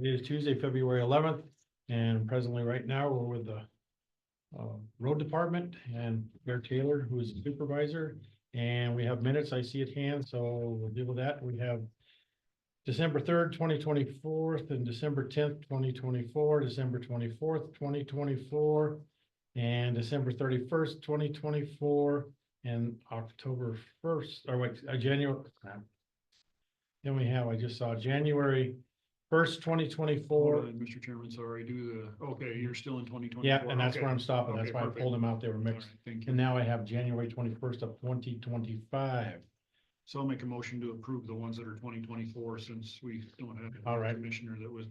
It is Tuesday, February 11th, and presently right now we're with the road department and Bear Taylor, who is the supervisor. And we have minutes I see at hand, so we'll deal with that. We have December 3rd, 2024, and December 10th, 2024, December 24th, 2024, and December 31st, 2024, and October 1st, or wait, January. Then we have, I just saw January 1st, 2024. Mr. Chairman, sorry, okay, you're still in 2024. Yeah, and that's where I'm stopping. That's why I perfect. pulled them out. They were mixed. All right, thank you. And now I have January 21st of 2025. So I'll make a motion to approve the ones that are 2024, since we don't have All right. a commissioner that was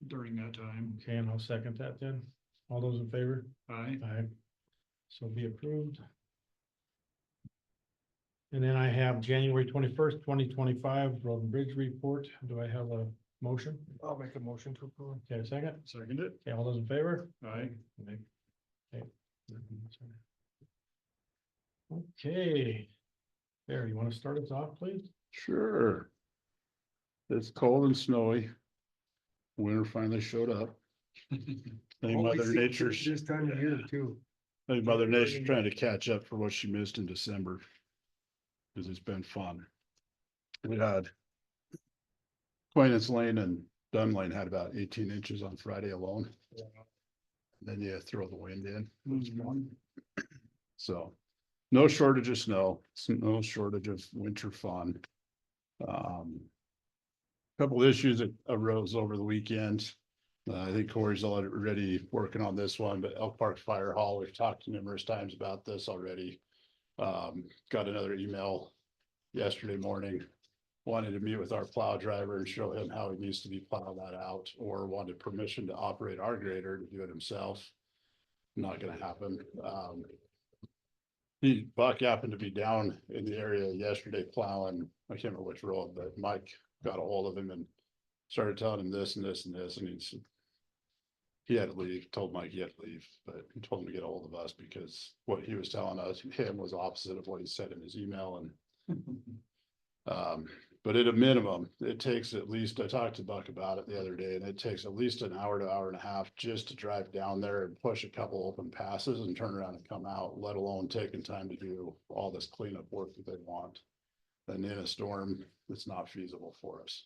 during that time. Okay, and I'll second that then. All those in favor? Aye. Aye. So be approved. And then I have January 21st, 2025, Road and Bridge Report. Do I have a motion? I'll make a motion to approve. Okay, a second? Second it. Okay, all those in favor? Aye. Okay. There, you want to start us off, please? Sure. It's cold and snowy. Winter finally showed up. I think Always Mother seems Nature's, This time of year too. I think Mother Nature's trying to catch up for what she missed in December. Cause it's been fun. We had Quaintance Lane and Dunn Lane had about 18 inches on Friday alone. Then you throw the wind in. It was fun. So no shortage of snow, no shortage of winter fun. Couple of issues that arose over the weekend. I think Corey's already working on this one, but Elk Park Fire Hall, we've talked numerous times about this already. Got another email yesterday morning, wanted to meet with our plow driver and show him how he needs to be plowed that out, or wanted permission to operate our grader to do it himself. Not gonna happen. Buck happened to be down in the area yesterday plowing, I can't remember which road, but Mike got a hold of him and started telling him this and this and this, and he had to leave, told Mike he had to leave, but he told him to get a hold of us because what he was telling us, him, was opposite of what he said in his email. And but at a minimum, it takes at least, I talked to Buck about it the other day, and it takes at least an hour to hour and a half just to drive down there and push a couple open passes and turn around and come out, let alone taking time to do all this cleanup work that they want. And in a storm, it's not feasible for us.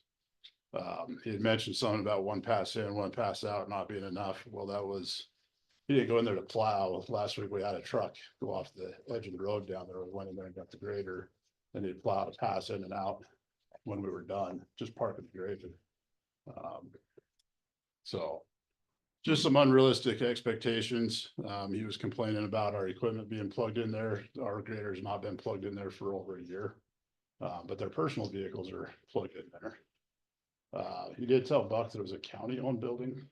He had mentioned something about one pass in, one pass out not being enough. Well, he didn't go in there to plow. Last week we had a truck go off the edge of the road down there. We went in there and got the grader, and he plowed a pass in and out when we were done, just parking the grader. So just some unrealistic expectations. He was complaining about our equipment being plugged in there. Our grader's not been plugged in there for over a year, but their personal vehicles are plugged in there. He did tell Buck that it was a county-owned building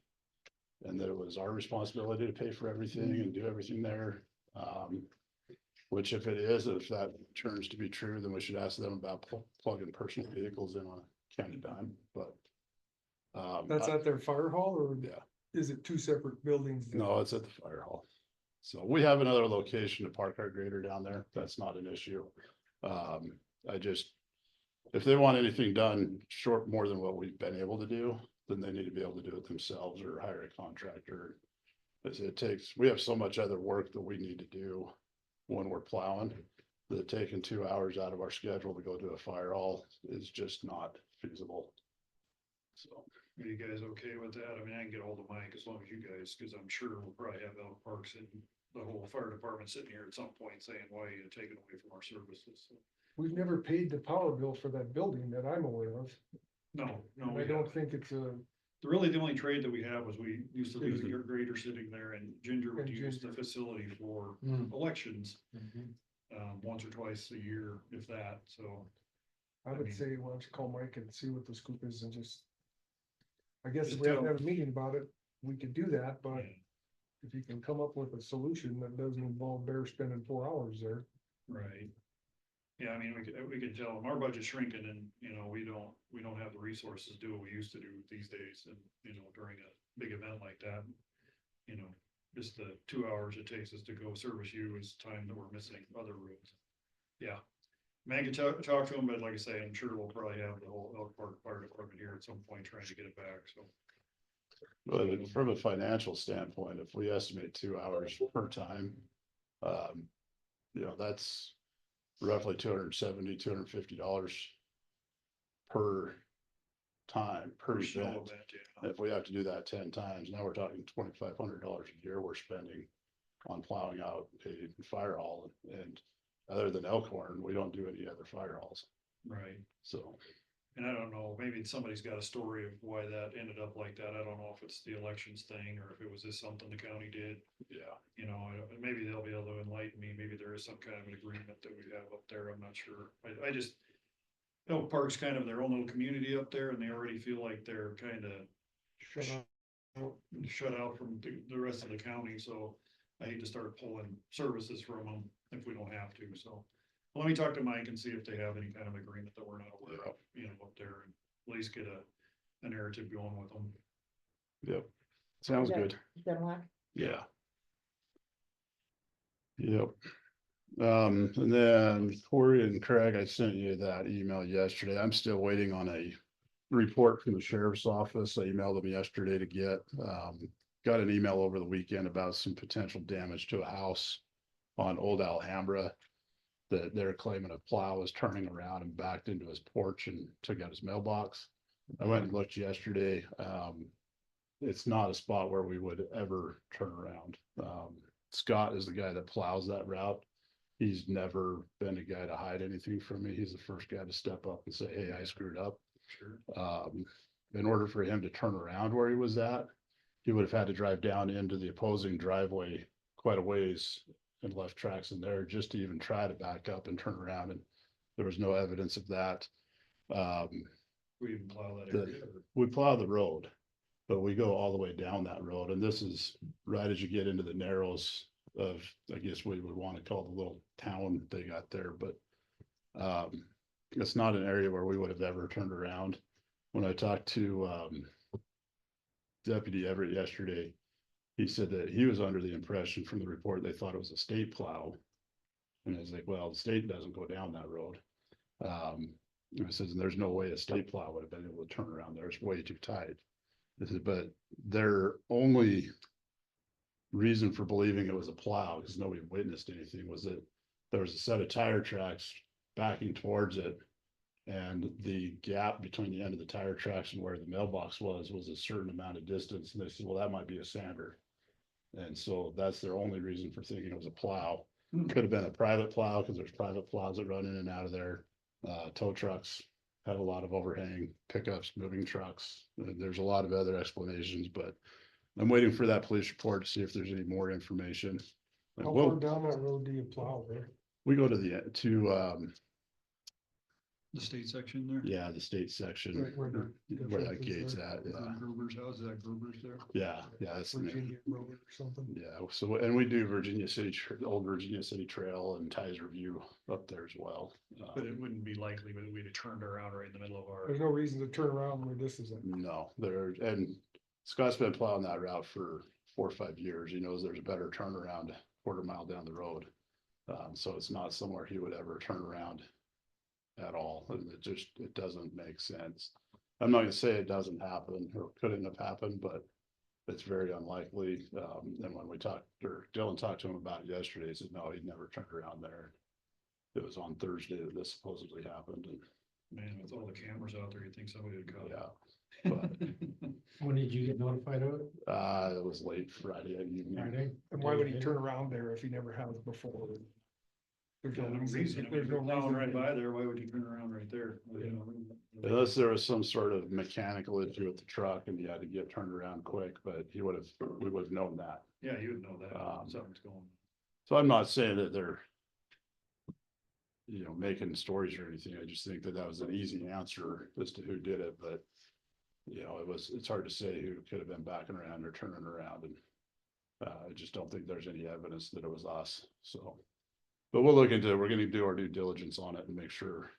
and that it was our responsibility to pay for everything and do everything there. Which if it is, if that turns to be true, then we should ask them about plugging personal vehicles in on a county dime, but. That's at their fire hall, or Yeah. is it two separate buildings? No, it's at the fire hall. So we have another location to park our grader down there. That's not an issue. If they want anything done short more than what we've been able to do, then they need to be able to do it themselves or hire a contractor. We have so much other work that we need to do when we're plowing, that taking 2 hours out of our schedule to go to a fire hall is just not feasible. So. Are you guys okay with that? I mean, I can get hold of Mike as long as you guys, because I'm sure we'll probably have Elk Parks and the whole fire department sitting here at some point saying, why are you taking away from our services? We've never paid the power bill for that building that I'm aware of. No, I don't think it's Really, the only trade that we have was we used to leave your grader sitting there, and Ginger would use the facility for elections. Once or twice a year, if that, so. I would say, why don't you call Mike and see what the scoop is, and just. I guess if we have to have a meeting about it, we could do that, but if you can come up with a solution that doesn't involve Bear spending 4 hours there. Right. Yeah, I mean, we could tell them our budget's shrinking, and, we don't have the resources to do what we used to do these days, and, during a big event like that. Just the 2 hours it takes us to go service you is time that we're missing other roads. Yeah. I mean, I can talk to them, but like I say, I'm sure we'll probably have the whole Elk Park Fire Department here at some point trying to get it back, so. But from a financial standpoint, if we estimate 2 hours per time, that's roughly $250 per time, per Snow event. event, yeah. If we have to do that 10 times, now we're talking $2,500 a year we're spending on plowing out a fire hall. And other than Elkhorn, we don't do any other fire halls, Right. so. And I don't know, maybe somebody's got a story of why that ended up like that. I don't know if it's the elections thing or if it was just something the county did. Yeah, Maybe they'll be able to enlighten me. Maybe there is some kind of an agreement that we have up there. I'm not sure. I just. Elk Park's kind of their own little community up there and they already feel like they're kind of shut out from the rest of the county. So I hate to start pulling services from them if we don't have to. So let me talk to Mike and see if they have any kind of agreement that we're not aware of, up there and at least get a narrative going with them. yep, sounds Yeah. good, Denmark. yeah. Yep. And then Corey and Craig, I sent you that email yesterday. I'm still waiting on a report from the sheriff's office. I emailed them yesterday to get, got an email over the weekend about some potential damage to a house on Old Alhambra that they're claiming a plow was turning around and backed into his porch and took out his mailbox. I went and looked yesterday. It's not a spot where we would ever turn around. Scott is the guy that plows that route. He's never been a guy to hide anything from me. He's the first guy to step up and say, hey, I screwed up. Sure. In order for him to turn around where he was at, he would have had to drive down into the opposing driveway quite a ways and left tracks in there just to even try to back up and turn around. And there was no evidence of that. We even plow that The- area. We plow the road, but we go all the way down that road. And this is right as you get into the narrows of, I guess we would want to call the little town they got there, but it's not an area where we would have ever turned around. When I talked to Deputy Everett yesterday, he said that he was under the impression from the report, they thought it was a state plow. And I was like, well, the state doesn't go down that road. I says, and there's no way a state plow would have been able to turn around there. It's way too tight. This is, but their only reason for believing it was a plow, because nobody witnessed anything, was that there was a set of tire tracks backing towards it. And the gap between the end of the tire tracks and where the mailbox was a certain amount of distance. And they said, well, that might be a sander. And so that's their only reason for thinking it was a plow. Could have been a private plow because there's private plows that run in and out of there. Tow trucks have a lot of overhang, pickups, moving trucks. There's a lot of other explanations, but I'm waiting for that police report to see if there's any more information. And How we'll- far down that road do you plow there? we go to the, The state section there. yeah, the state section, Right where the where that difference is gate's there. at, yeah. Gruber's house, is that Gruber's there? Yeah, that's the name. Virginia Road or something? Yeah, so, and we do Virginia City, Old Virginia City Trail and Ties Review up there as well. But it wouldn't be likely that we'd have turned around right in the middle of our. There's no reason to turn around where this is at. No, and Scott's been plowing that route for 4 or 5 years. He knows there's a better turnaround a quarter mile down the road. So it's not somewhere he would ever turn around at all. And it doesn't make sense. I'm not gonna say it doesn't happen or couldn't have happened, but it's very unlikely. And when we talked, or Dylan talked to him about it yesterday, he said, no, he'd never turned around there. It was on Thursday that this supposedly happened, and Man, with all the cameras out there, you'd think somebody would cut. yeah. But When did you get notified of it? it was late Friday evening. Friday? And why would he turn around there if he never has before? There's Yeah, no no reason. reason. I mean, There's if no you're plowing reason. right by there, why would you turn around right there? Unless there was some sort of mechanical issue with the truck and he had to get turned around quick, but we would have known that. Yeah, you would know that. Um, Something's going. So I'm not saying that they're, making stories or anything. I just think that was an easy answer as to who did it, but it's hard to say who could have been backing around or turning around, and I just don't think there's any evidence that it was us, so. But we'll look into it. We're gonna do our due diligence on it and make sure.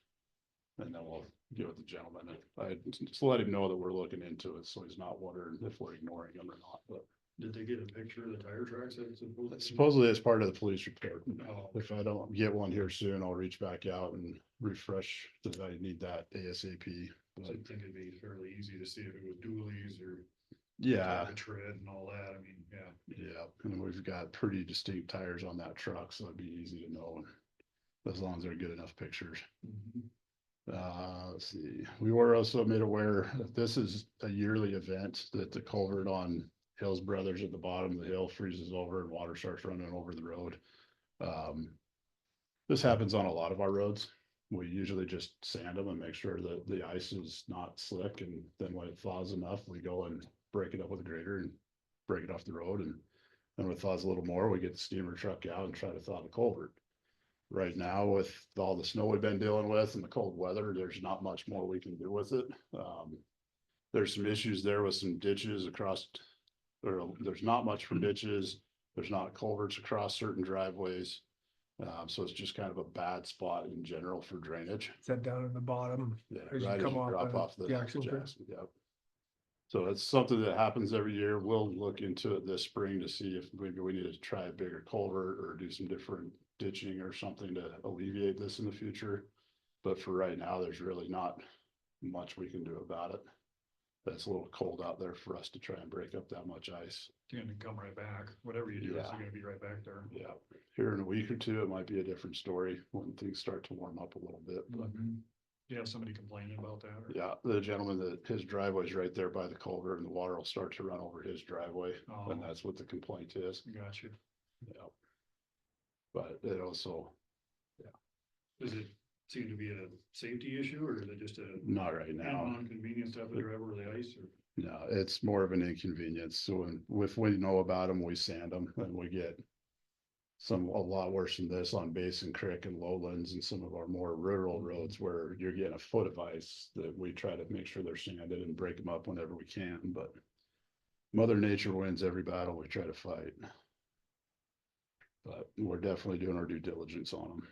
And then we'll get with the gentleman. I just let him know that we're looking into it, so he's not wondering if we're ignoring him or not, but. Did they get a picture of the tire tracks? Supposedly it's part of the police report. Oh. If I don't get one here soon, I'll reach back out and refresh that I need that ASAP. I But think it'd be fairly easy to see if it was dualies or Yeah, type of tread and all that, I mean, yeah. yeah, and we've got pretty distinct tires on that truck, so it'd be easy to know. As long as they're good enough pictures. Let's see, we were also made aware that this is a yearly event, that the culvert on Hills Brothers at the bottom of the hill freezes over and water starts running over the road. This happens on a lot of our roads. We usually just sand them and make sure that the ice is not slick, and then when it thaws enough, we go and break it up with a grader and break it off the road, and then when it thaws a little more, we get the steamer truck out and try to thaw the culvert. Right now, with all the snow we've been dealing with and the cold weather, there's not much more we can do with it. There's some issues there with some ditches across, or there's not much for ditches. There's not culverts across certain driveways. So it's just kind of a bad spot in general for drainage. Is that down in the bottom? Yeah, As you right as come you off drop the off the Jackson Trail? yep. So it's something that happens every year. We'll look into it this spring to see if maybe we need to try a bigger culvert or do some different ditching or something to alleviate this in the future. But for right now, there's really not much we can do about it. That's a little cold out there for us to try and break up that much ice. You're gonna come right back, whatever you do, it's Yeah. gonna be right back there. Yeah, here in a week or two, it might be a different story when things start to warm up a little bit, but. You have somebody complaining about that? Or- Yeah, the gentleman that his driveway's right there by the culvert and the water will start to run over his driveway, and Oh, that's what the complaint is. got you. Yeah. But it also, Does it seem to be a safety issue, or is it just a not right now. inconvenience to have to drive over the ice, or? No, it's more of an inconvenience. So if we know about them, we sand them, and we get a lot worse than this on Basin Creek and Lowlands and some of our more rural roads where you're getting a foot of ice that we try to make sure they're sanded and break them up whenever we can, but Mother Nature wins every battle we try to fight. But we're definitely doing our due diligence on them.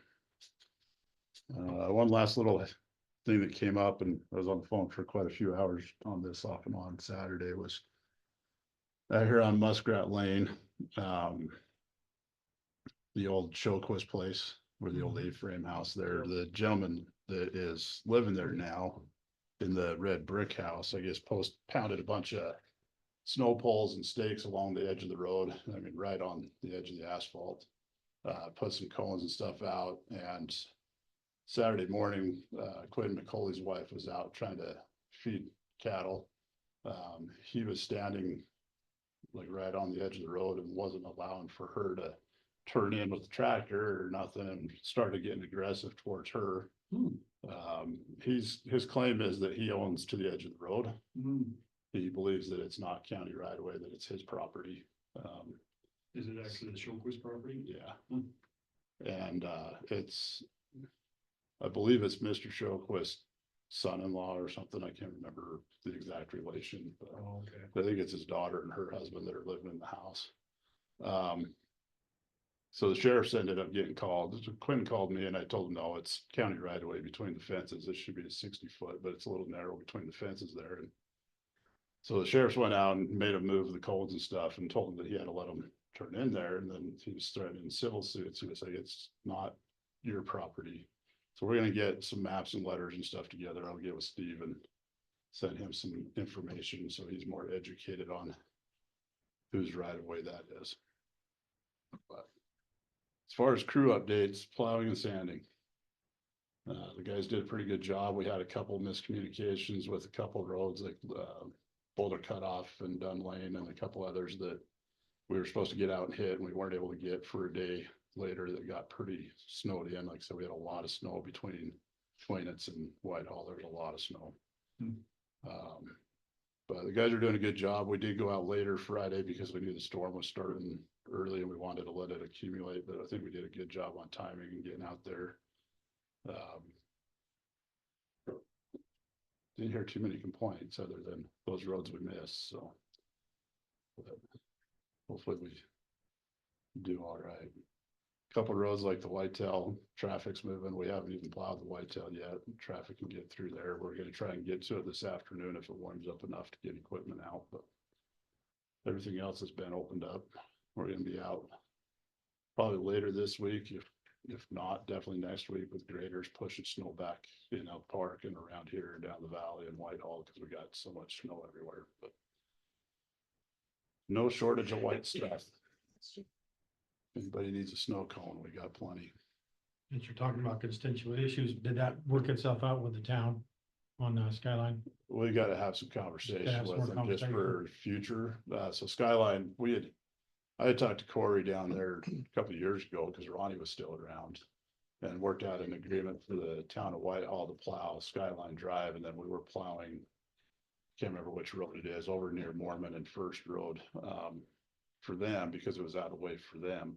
One last little thing that came up, and I was on the phone for quite a few hours on this off and on Saturday, was out here on Muskrat Lane, the old Showquist place where the old A-frame house there, the gentleman that is living there now in the red brick house, I guess, pounded a bunch of snow poles and stakes along the edge of the road. I mean, right on the edge of the asphalt. Put some cones and stuff out, and Saturday morning, Quinn McCauley's wife was out trying to feed cattle. He was standing like right on the edge of the road and wasn't allowing for her to turn in with the tractor or nothing, and started getting aggressive towards her. His claim is that he owns to the edge of the road. He believes that it's not county right away, that it's his property. Is it actually the Showquist property? Yeah. And I believe it's Mr. Showquist's son-in-law or something. I can't remember the exact relation, but Oh, okay. I think it's his daughter and her husband that are living in the house. So the sheriff's ended up getting called. Quinn called me and I told him, no, it's county right away between the fences. It should be a 60-foot, but it's a little narrow between the fences there. And so the sheriff's went out and made him move the cones and stuff and told him that he had to let them turn in there. And then he was threatening civil suits. He was like, it's not your property. So we're gonna get some maps and letters and stuff together. I'll get with Steve and send him some information so he's more educated on whose right of way that is. But as far as crew updates, plowing and sanding. The guys did a pretty good job. We had a couple miscommunications with a couple roads like Boulder Cutoff and Dunn Lane and a couple others that we were supposed to get out and hit and we weren't able to get for a day later that got pretty snowed in. Like I said, we had a lot of snow between Twainitz and Whitehall. There's a lot of snow. But the guys are doing a good job. We did go out later Friday because we knew the storm was starting early and we wanted to let it accumulate, but I think we did a good job on timing and getting out there. Didn't hear too many complaints other than those roads we missed, so. But hopefully we do all right. Couple roads like the Whitetail, traffic's moving. We haven't even plowed the Whitetail yet. Traffic can get through there. We're gonna try and get to it this afternoon if it warms up enough to get equipment out, but everything else has been opened up. We're gonna be out probably later this week, if not, definitely next week with graders pushing snow back in Elk Park and around here and down the valley in Whitehall, because we got so much snow everywhere, but no shortage of white stuff. Anybody needs a snow cone, we got plenty. Since you're talking about constituent issues, did that work itself out with the town on Skyline? We gotta have some conversation have some with more them just conversation. for future, so Skyline, I had talked to Corey down there a couple of years ago, cause Ronnie was still around. And worked out an agreement for the town of Whitehall to plow Skyline Drive, and then we were plowing. Can't remember which road it is, over near Mormon and First Road, for them, because it was out of the way for them.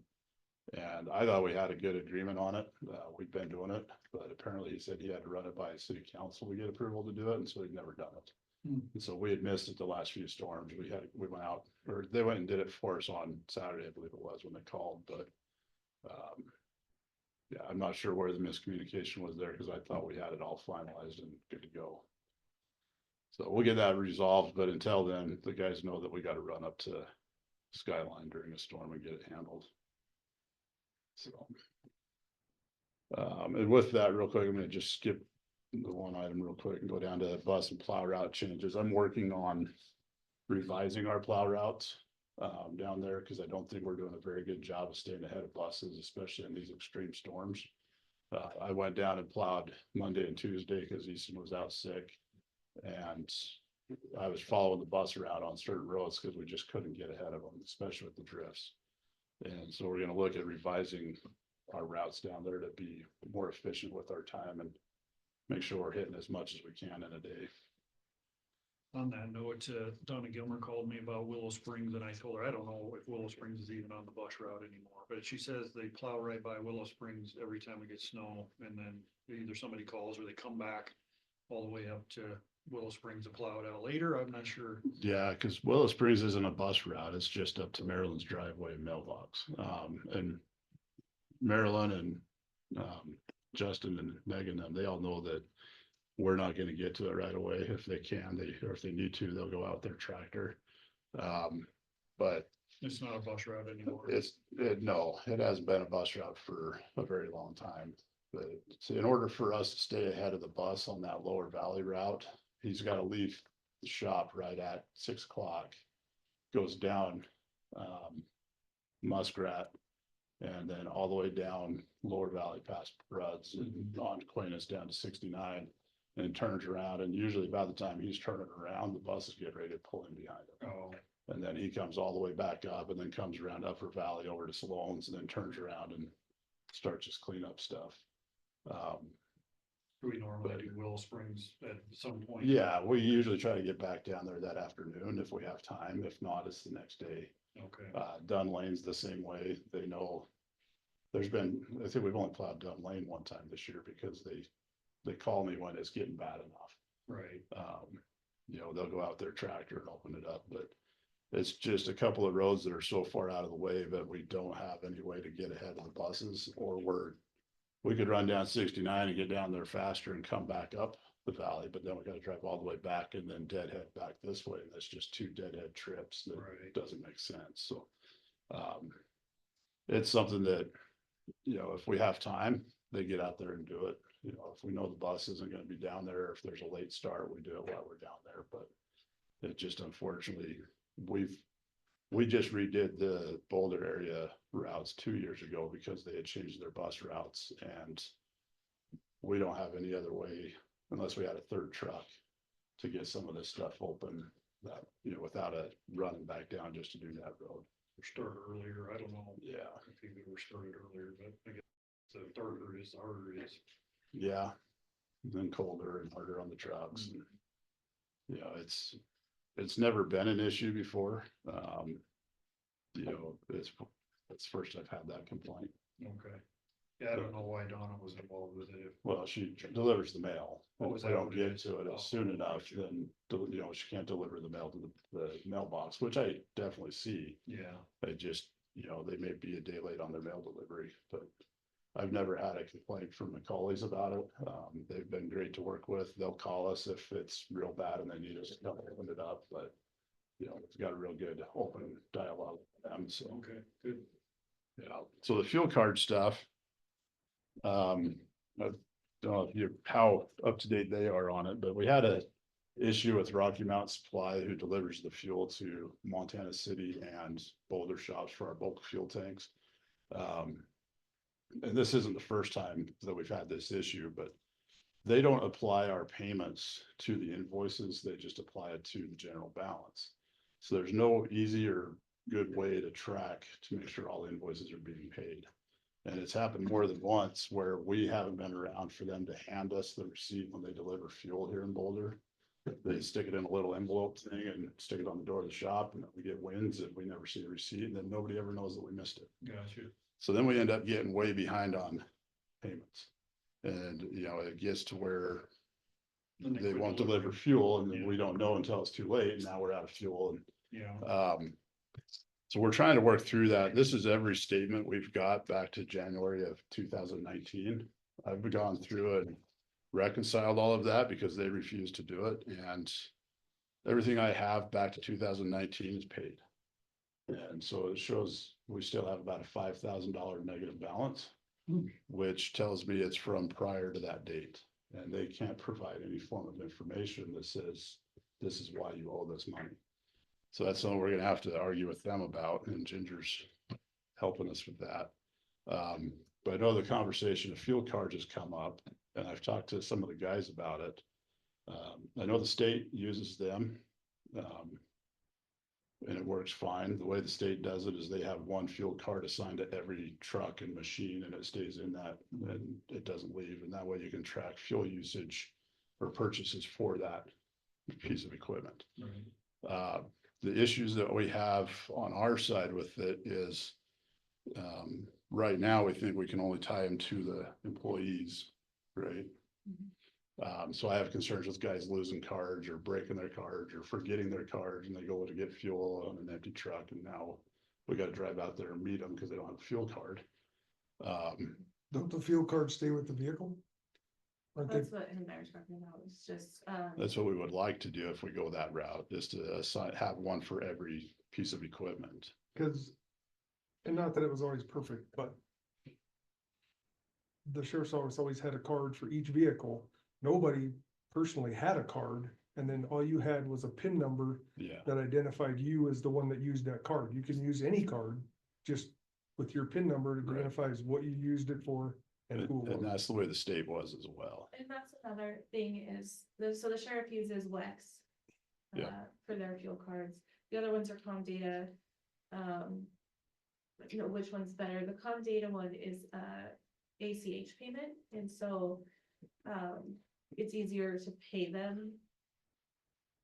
And I thought we had a good agreement on it, we've been doing it, but apparently he said he had to run it by city council to get approval to do it, and so he'd never done it. And so we had missed it the last few storms, we went out, or they went and did it for us on Saturday, I believe it was, when they called, but. Yeah, I'm not sure where the miscommunication was there, because I thought we had it all finalized and good to go. So we'll get that resolved, but until then, the guys know that we gotta run up to Skyline during a storm and get it handled. So. And with that, real quick, I'm gonna just skip the one item real quick and go down to bus and plow route changes. I'm working on revising our plow routes. Down there, because I don't think we're doing a very good job of staying ahead of buses, especially in these extreme storms. I went down and plowed Monday and Tuesday because Easton was out sick. And I was following the bus route on certain roads because we just couldn't get ahead of them, especially with the drifts. And so we're gonna look at revising our routes down there to be more efficient with our time and make sure we're hitting as much as we can in a day. On that note, Donna Gilmer called me about Willow Springs, and I told her, I don't know if Willow Springs is even on the bus route anymore, but she says they plow right by Willow Springs every time we get snow, and then either somebody calls or they come back all the way up to Willow Springs to plow it out later. I'm not sure. Yeah, because Willow Springs isn't a bus route, it's just up to Maryland's driveway and mailbox. And Maryland and Justin and Megan, they all know that we're not gonna get to it right away. If they can, or if they need to, they'll go out their tractor. But It's not a bus route anymore. no, it hasn't been a bus route for a very long time. But in order for us to stay ahead of the bus on that lower valley route, he's gotta leave the shop right at 6 o'clock. Goes down Muskrat, and then all the way down Lower Valley past Rudd's and on Aquinas down to 69. And turns around, and usually by the time he's turning around, the buses get ready to pull in behind him. Oh, And then he comes all the way back up and then comes around Upper Valley over to Salone's and then turns around and starts his cleanup stuff. do we normally do Willow Springs at some point? Yeah, we usually try to get back down there that afternoon if we have time. If not, it's the next day. Okay, Dunn Lane's the same way. They know. I think we've only plowed Dunn Lane one time this year because they call me when it's getting bad enough. right. They'll go out their tractor and open it up, but it's just a couple of roads that are so far out of the way that we don't have any way to get ahead of the buses, or we could run down 69 and get down there faster and come back up the valley, but then we gotta drive all the way back and then deadhead back this way. And that's just 2 deadhead trips. That Right. doesn't make sense. So, it's something that, if we have time, they get out there and do it. If we know the bus isn't gonna be down there, if there's a late start, we do it while we're down there, but it just unfortunately, we just redid the Boulder area routes 2 years ago because they had changed their bus routes, and we don't have any other way unless we had a third truck to get some of this stuff open that, without a running back down just to do that road. Or start earlier, I don't know. Yeah. If we were started earlier, but I guess the darker it is, the harder it is. Yeah, then colder and harder on the trucks. And, it's never been an issue before. It's first I've had that complaint. Okay. Yeah, I don't know why Donna was involved with it. Well, she delivers the mail. Oh, And is if we that don't what it get is? to it Oh, soon enough, gotcha. then, she can't deliver the mail to the mailbox, which I definitely see. Yeah, They just, they may be a day late on their mail delivery, but I've never had a complaint from the Collies about it. They've been great to work with. They'll call us if it's real bad and they need us to come open it up, but we've got a real good open dialogue with them, so. okay, good. Yeah, so the fuel card stuff. I don't know how up to date they are on it, but we had issue with Rocky Mountain Supply, who delivers the fuel to Montana City and Boulder shops for our bulk fuel tanks. And this isn't the first time that we've had this issue, but they don't apply our payments to the invoices, they just apply it to the general balance. So there's no easy or good way to track to make sure all invoices are being paid. And it's happened more than once where we haven't been around for them to hand us the receipt when they deliver fuel here in Boulder. They stick it in a little envelope thing and stick it on the door of the shop, and we get wins and we never see the receipt, and then nobody ever knows that we missed it. Gotcha. So then we end up getting way behind on payments. And, it gets to where Then they quit won't delivering. deliver fuel, and then Yeah. we don't know until it's too late, and now we're out of fuel. And Yeah, so we're trying to work through that. This is every statement we've got back to January of 2019. I've gone through and reconciled all of that because they refused to do it, and everything I have back to 2019 is paid. And so it shows we still have about a $5,000 negative balance, which tells me it's from prior to that date. And they can't provide any form of information that says, this is why you owe this money. So that's something we're gonna have to argue with them about, and Ginger's helping us with that. But I know the conversation of fuel cards has come up, and I've talked to some of the guys about it. I know the state uses them. And it works fine. The way the state does it is they have one fuel card assigned to every truck and machine, and it stays in that, and it doesn't leave. And that way you can track fuel usage or purchases for that piece of equipment. right. The issues that we have on our side with it is, right now, we think we can only tie them to the employees, right? So I have concerns with guys losing cards or breaking their cards or forgetting their cards, and they go to get fuel on an empty truck, and now we gotta drive out there and meet them because they don't have a fuel card. Don't the fuel cards stay with the vehicle? Aren't they? That's what him and I were talking about, it's just, That's what we would like to do if we go that route, is to assign, have one for every piece of equipment. Cause, and not that it was always perfect, but the sheriff's office always had a card for each vehicle. Nobody personally had a card, and then all you had was a PIN number Yeah, that identified you as the one that used that card. You can use any card, just with your PIN number, it Right. identifies what you used it for and who it and was. that's the way the state was as well. and that's another thing is, so the sheriff uses WEX. Yeah. For their fuel cards, the other ones are Comdata. Which one's better, the Comdata one is ACH payment, and so, it's easier to pay them.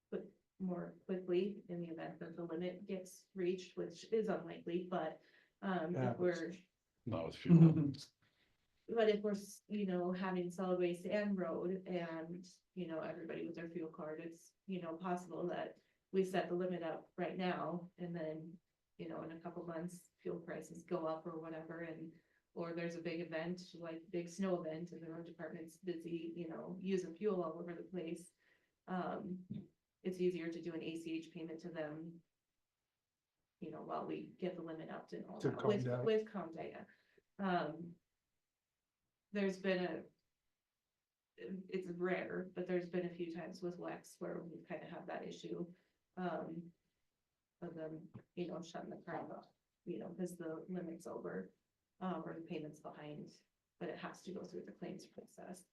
But more quickly in the event that the limit gets reached, which is unlikely, but, if we're. Not with fuel. But if we're, having solid waste and road and, everybody with their fuel card, it's, possible that we set the limit up right now and then, in a couple months, fuel prices go up or whatever, and, or there's a big event, like big snow event, and the road department's busy, using fuel all over the place. It's easier to do an ACH payment to them, while we get the limit up and all To that, with, Comdata. with Comdata. There's been it's rare, but there's been a few times with WEX where we kind of have that issue. Of them, shutting the card off, because the limit's over, or the payment's behind, but it has to go through the claims process.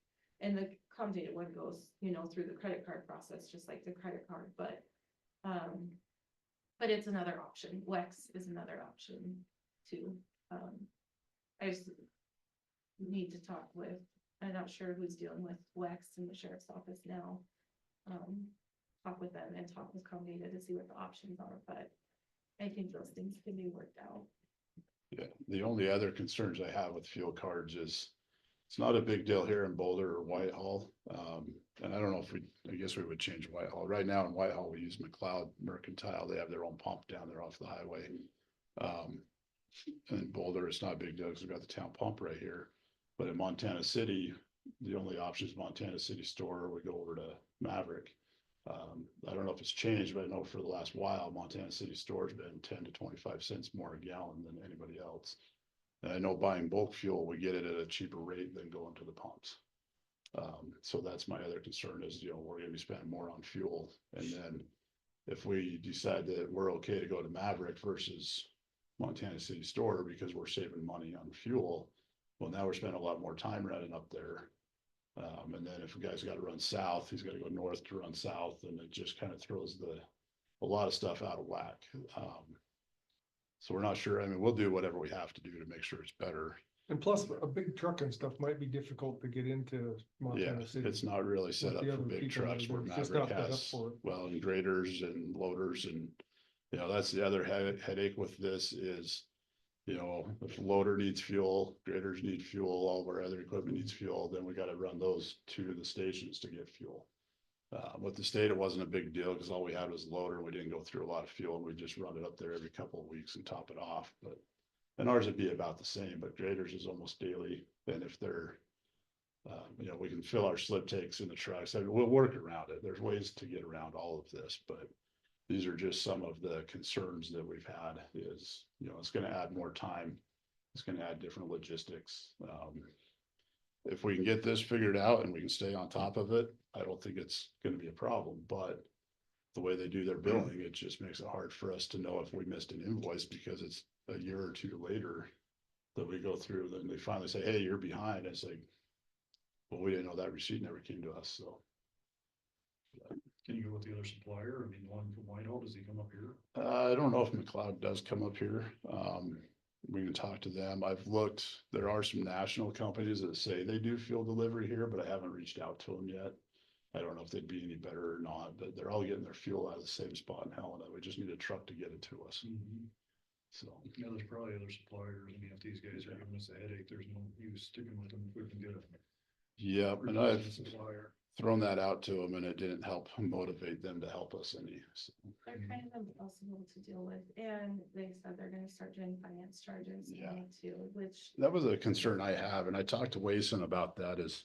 And the Comdata one goes, through the credit card process, just like the credit card, but it's another option. WEX is another option too. I just need to talk with, I'm not sure who's dealing with WEX in the sheriff's office now. Talk with them and talk with Comdata to see what the options are, but I think those things can be worked out. Yeah, the only other concerns I have with fuel cards is it's not a big deal here in Boulder or Whitehall. And I don't know if I guess we would change Whitehall. Right now in Whitehall, we use McLeod Mercantile. They have their own pump down there off the highway. And in Boulder, it's not a big deal because we've got the town pump right here. But in Montana City, the only option is Montana City Store, or we go over to Maverick. I don't know if it's changed, but I know for the last while, Montana City Store's been 10 to 25 cents more a gallon than anybody else. And I know buying bulk fuel, we get it at a cheaper rate than going to the pumps. So that's my other concern is, we're gonna be spending more on fuel. And then if we decide that we're okay to go to Maverick versus Montana City Store because we're saving money on fuel, well, now we're spending a lot more time running up there. And then if a guy's gotta run south, he's gotta go north to run south, and it just kind of throws a lot of stuff out of whack. So we're not sure. I mean, we'll do whatever we have to do to make sure it's better. And plus, a big truck and stuff might be difficult to get into Yeah, Montana City. it's not really set with up the for other big people that trucks are where just Maverick not set up has, for it. well, and graders and loaders and, that's the other headache with this is, if a loader needs fuel, graders need fuel, all of our other equipment needs fuel, then we gotta run those to the stations to get fuel. With the state, it wasn't a big deal because all we had was a loader. We didn't go through a lot of fuel. We just run it up there every couple of weeks and top it off, and ours would be about the same, but graders is almost daily. And if they're, we can fill our slip takes in the trucks. I mean, we'll work around it. There's ways to get around all of this, but these are just some of the concerns that we've had is, it's gonna add more time. It's gonna add different logistics. If we can get this figured out and we can stay on top of it, I don't think it's gonna be a problem, but the way they do their billing, it just makes it hard for us to know if we missed an invoice because it's a year or two later that we go through, then they finally say, hey, you're behind. It's like, well, we didn't know that receipt never came to us, so. Can you go with the other supplier? I mean, the one from Whitehall, does he come up here? I don't know if McLeod does come up here. We can talk to them. I've looked, there are some national companies that say they do fuel delivery here, but I haven't reached out to them yet. I don't know if they'd be any better or not, but they're all getting their fuel out of the same spot in Helena. We just need a truck to get it to us. So, Yeah, there's probably other suppliers. I mean, if these guys are giving us a headache, there's no use sticking with them if we can get a yeah, and I've replacement supplier. thrown that out to them and it didn't help motivate them to help us any. So, They're kind of impossible to deal with, and they said they're gonna start doing finance charges Yeah. on it too, which. that was a concern I have, and I talked to Wason about that is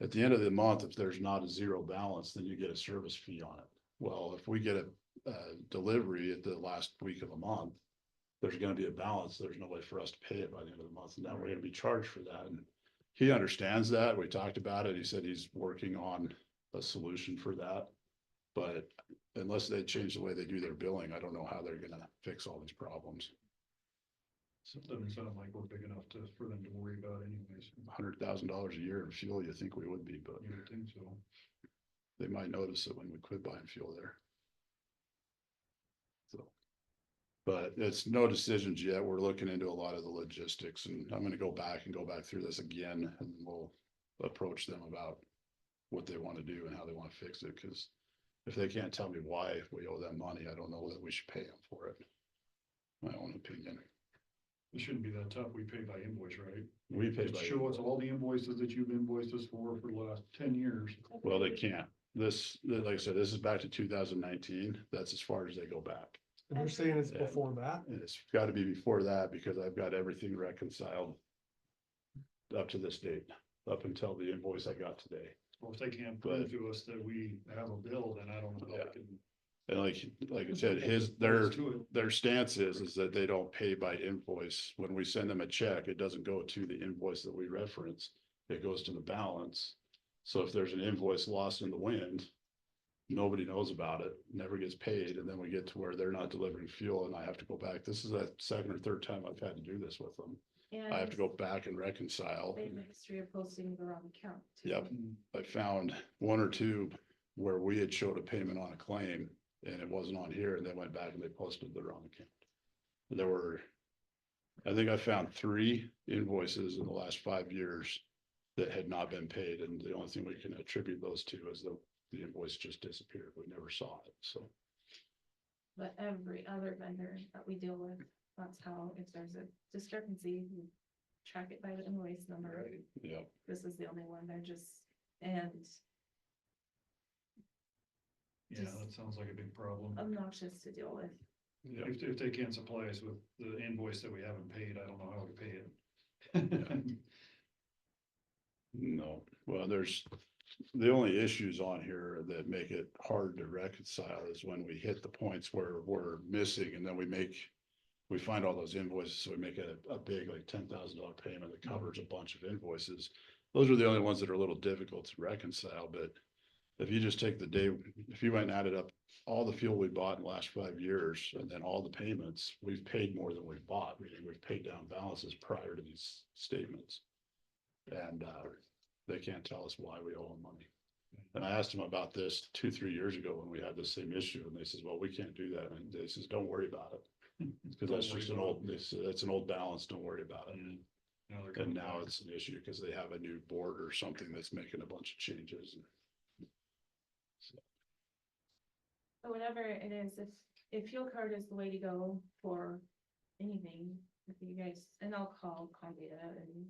at the end of the month, if there's not a zero balance, then you get a service fee on it. Well, if we get a delivery at the last week of a month, there's gonna be a balance. There's no way for us to pay it by the end of the month, and now we're gonna be charged for that. And he understands that. We talked about it. He said he's working on a solution for that. But unless they change the way they do their billing, I don't know how they're gonna fix all these problems. So Doesn't sound like we're big enough for them to worry about anyways. $100,000 a year in fuel, you think we would be, but You would think so. they might notice it when we quit buying fuel there. So, but it's no decisions yet. We're looking into a lot of the logistics, and I'm gonna go back through this again, and we'll approach them about what they want to do and how they want to fix it, because if they can't tell me why we owe them money, I don't know that we should pay them for it. My own opinion. It shouldn't be that tough. We pay by invoice, right? We pay Just by show us invoice. all the invoices that you've invoiced us for the last 10 years. Well, they can't. This, like I said, this is back to 2019. That's as far as they go back. And they're saying it's Yeah. before that. And it's gotta be before that because I've got everything reconciled up to this date, up until the invoice I got today. Well, if they can't prove to us that we have a bill, then I don't know how Yeah. we can. And like I said, Let's do it. their stance is that they don't pay by invoice. When we send them a check, it doesn't go to the invoice that we reference. It goes to the balance. So if there's an invoice lost in the wind, nobody knows about it, never gets paid, and then we get to where they're not delivering fuel and I have to go back. This is the second or third time I've had to do this with them. I have to go back and reconcile. They have a history of posting the wrong account. too. Yep. I found one or two where we had showed a payment on a claim and it wasn't on here, and they went back and they posted the wrong account. There were, I think I found 3 invoices in the last 5 years that had not been paid, and the only thing we can attribute those to is the invoice just disappeared. We never saw it, so. But every other vendor that we deal with, that's how, if there's a discrepancy, we track it by the invoice number. Right. Yeah, This is the only one, they're just, and Yeah, Just- that sounds like a big problem. obnoxious to deal with. yeah. If they can't supply us with the invoice that we haven't paid, I don't know how to pay it. No, well, there's, the only issues on here that make it hard to reconcile is when we hit the points where we're missing and then we find all those invoices, so we make a big like $10,000 payment that covers a bunch of invoices. those are the only ones that are a little difficult to reconcile, but if you just take the day, if you went and added up all the fuel we bought in the last 5 years and then all the payments, we've paid more than we've bought. We've paid down balances prior to these statements. And they can't tell us why we owe them money. And I asked them about this 2-3 years ago when we had the same issue, and they says, well, we can't do that. And they says, don't worry about it. Because that's Don't just worry an about old, they said, that's an old balance, don't worry about it. And now they're And coming now back. it's an issue because they have a new board or something that's making a bunch of changes. But whatever it is, if fuel card is the way to go for anything, if you guys, and I'll call Comdata and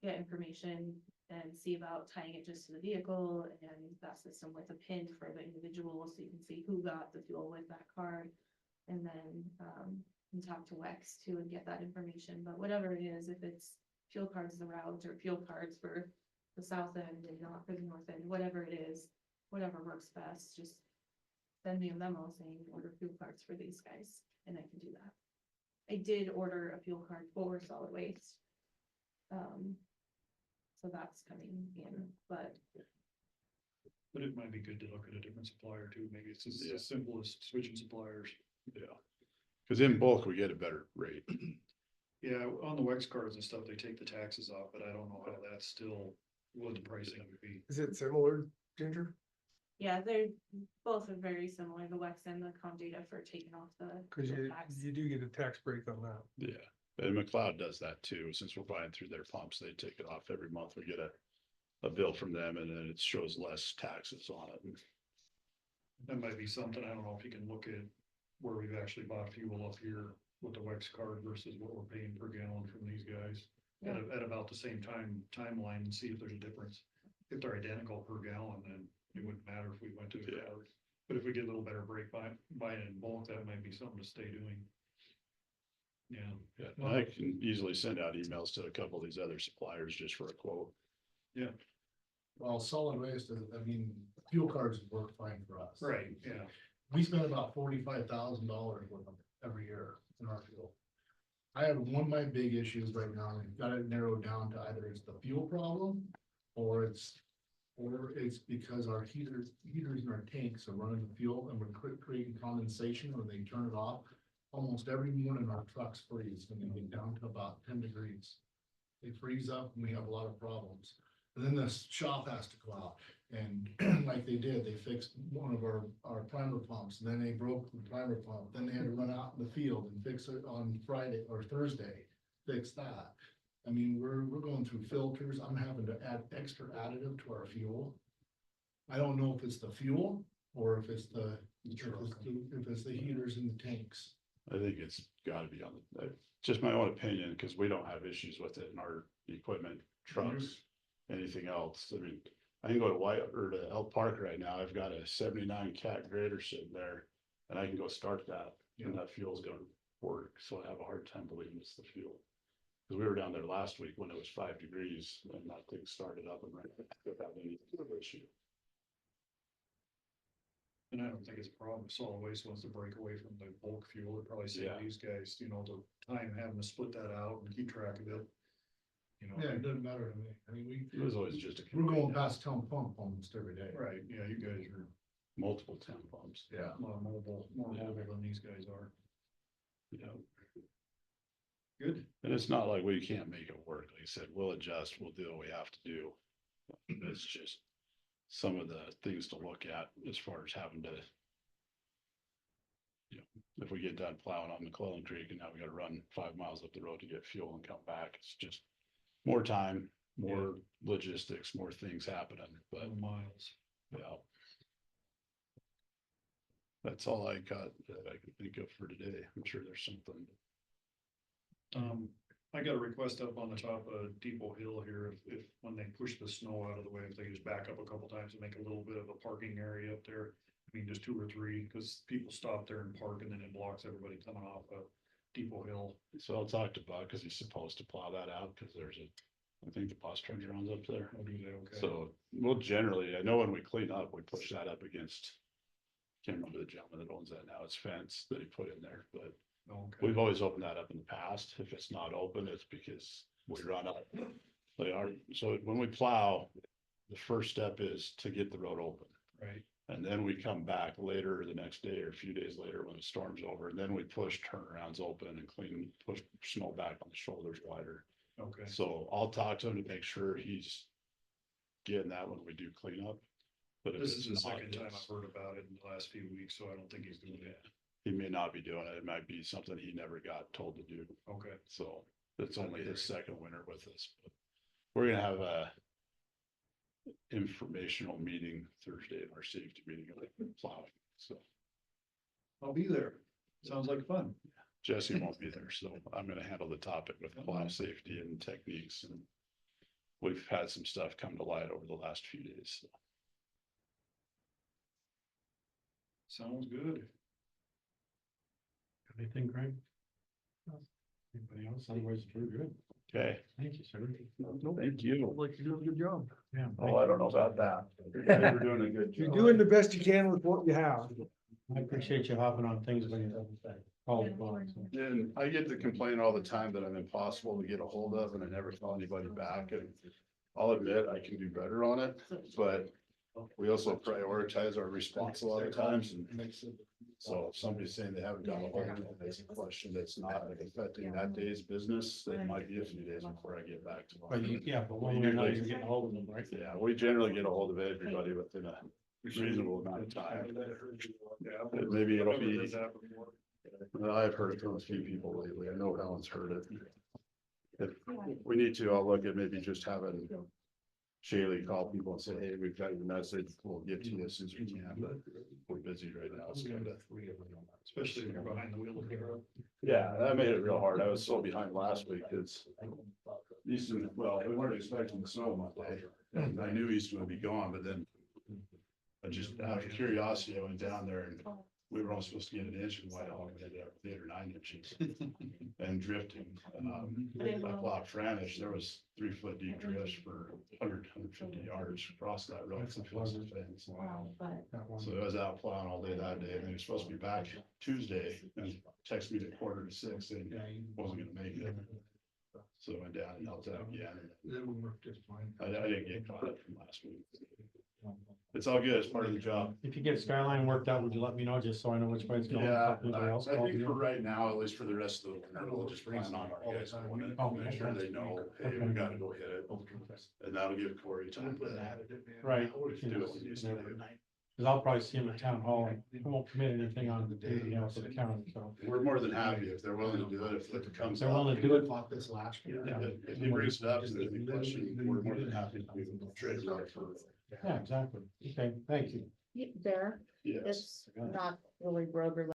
get information and see about tying it just to the vehicle and that system with a pin for the individual, so you can see who got the fuel with that card. And then, and talk to Wex too and get that information, but whatever it is, if it's fuel cards the route or fuel cards for the south end and not for the north end, whatever it is, whatever works best, just send me a memo saying order fuel cards for these guys, and I can do that. I did order a fuel card for solid waste. So that's coming in, but But it might be good to look at a different supplier too. Maybe it's Yeah. as simple as switching suppliers. Yeah. Because in bulk, we get a better rate. Yeah, on the Wex cards and stuff, they take the taxes off, but I don't know how that's still, what the pricing would be. Is it similar, Ginger? yeah, they're both are very similar, the Wex and the Comdata for taking off the Cause fuel you, tax. you do get a tax break on that. Yeah. And McLeod does that too. Since we're buying through their pumps, they take it off every month. We get a bill from them and then it shows less taxes on it. That might be something, I don't know if you can look at where we've actually bought fuel up here with the Wex card versus what we're paying per gallon from these guys. At about the same timeline and see if there's a difference. If they're identical per gallon, then it wouldn't matter if we went to the Yeah. card. But if we get a little better break buying it in bulk, that might be something to stay doing. Yeah. Yeah, and I can easily send out emails to a couple of these other suppliers just for a quote. Well, solid waste, I mean, fuel cards work fine for us. Right, yeah. We spend about $45,000 with them every year in our fuel. I have one of my big issues right now, and got it narrowed down to either it's the fuel problem or it's because our heaters in our tanks are running the fuel and we're creating condensation when they turn it off. Almost every morning our trucks freeze when they get down to about 10 degrees. They freeze up and we have a lot of problems. And then the shop has to go out and like they did, they fixed one of our primer pumps, and then they broke the primer pump. Then they had to run out in the field and fix it on Friday or Thursday, fix that. I mean, we're going through filters. I'm having to add extra additive to our fuel. I don't know if it's the fuel or if it's if it's the heaters in the tanks. I think it's gotta be on just my own opinion, because we don't have issues with it in our equipment, trucks, anything else. I mean, I can go to to Elk Park right now. I've got a 79 cat grader sitting there and I can go start that and that fuel's gonna work. So I have a hard time believing it's the fuel. Cause we were down there last week when it was 5 degrees and that thing started up and ran without any issue. And I don't think it's a problem. If solid waste wants to break away from the bulk fuel, it'd probably save Yeah. these guys, the time having to split that out and keep track of it. Yeah, it doesn't matter to me. I mean, It was always just a. we're going past town pump almost every day. Right, yeah, you guys are Multiple town pumps. Yeah. more mobile than these guys are. Yeah. Good. And it's not like we can't make it work. Like I said, we'll adjust, we'll do what we have to do. It's just some of the things to look at as far as having to. If we get done plowing on McClellan Creek and now we gotta run 5 miles up the road to get fuel and come back, it's just more time, more logistics, more things happening, but Miles. yeah. That's all I got that I can think of for today. I'm sure there's something. I got a request up on the top of Depot Hill here, if when they push the snow out of the way, if they just back up a couple times and make a little bit of a parking area up there. I mean, just 2 or 3, because people stop there and park and then it blocks everybody coming off of Depot Hill. So I'll talk to Buck, cause he's supposed to plow that out, cause I think the bus truck runs up there. I'll do that, okay. So we'll generally, I know when we clean up, we push that up against. Can't remember the gentleman that owns that now, it's fence that he put in there, but Okay. we've always opened that up in the past. If it's not open, it's because we run up They are, so when we plow, the first step is to get the road open. Right, And then we come back later the next day or a few days later when the storm's over, and then we push turnarounds open and clean, push snow back on the shoulders wider. okay, So I'll talk to him to make sure he's getting that when we do cleanup. But if this is the it's not, second time it's- I've heard about it in the last few weeks, so I don't think he's doing it. he may not be doing it. It might be something he never got told to do. Okay, So it's only his second winter with us. But we're gonna have a informational meeting Thursday at our safety meeting about plowing. So I'll be there. Sounds like fun. Jesse won't be there, so I'm gonna handle the topic with plow safety and techniques, and we've had some stuff come to light over the last few days. So. Sounds good. Anything, Craig? Anybody else? Otherwise, we're good. Okay, Thank you, sir. thank you. Like you're doing a good job. Yeah. Oh, I don't know about that. You're doing a good You're job. doing the best you can with what you have. I appreciate you hopping on things when you call upon. So. And I get the complaint all the time that I'm impossible to get a hold of and I never call anybody back, and I'll admit I can do better on it, but we also prioritize our response a lot of times, and so if somebody's saying they haven't got a hold of me, that's a question that's not affecting that day's business, it might be a few days before I get back to But them. yeah, but when we're not, you're getting a hold of them, right? Yeah, we generally get a hold of everybody within a reasonable amount of time. Yeah. Maybe it'll I've never be, heard that before. well, I've heard it from a few people lately. I know Helen's heard it. If we need to, I'll look at maybe just having Shaylee call people and say, hey, we've got your message, we'll get to you as soon as we can, but we're busy right now. It's kind of. Especially when you're behind the wheel of the truck. Yeah, that made it real hard. I was so behind last week, because Easton, well, we weren't expecting the snow Monday, and I knew Easton would be gone, but then I just, out of curiosity, I went down there and we were only supposed to get an inch in Whitehall, we ended up with 8 or 9 inches. And drifting, I blocked Franish, there was 3-foot deep drifts for 150 yards across that road. It's a fence. Wow, but That one. So I was out plowing all day that day, and they were supposed to be back Tuesday, and texted me at 5:45 saying wasn't gonna make it. So I went down and helped out again, and I didn't get caught up from last week. It's all good, it's part of the job. If you get Skyline worked out, would you let me know, just so I know which way it's going? Yeah, If anybody else I calls think you? for right now, at least for the rest of the winter, we'll just plan on our guys going it, Oh, make sure they know, hey, we gotta go hit it. And that'll give Corey time to Right. do what he needs to do. Cause I'll probably see him at town hall. I won't commit anything on anything else for the county, so. We're more than happy if they're willing to do it, if it comes They're up. willing to do it. Fought this last year. Yeah. If he brings it up and there's any question, we're more than happy to do trade right for. Yeah, exactly. Okay, thank you. There, Yes. it's not really road related.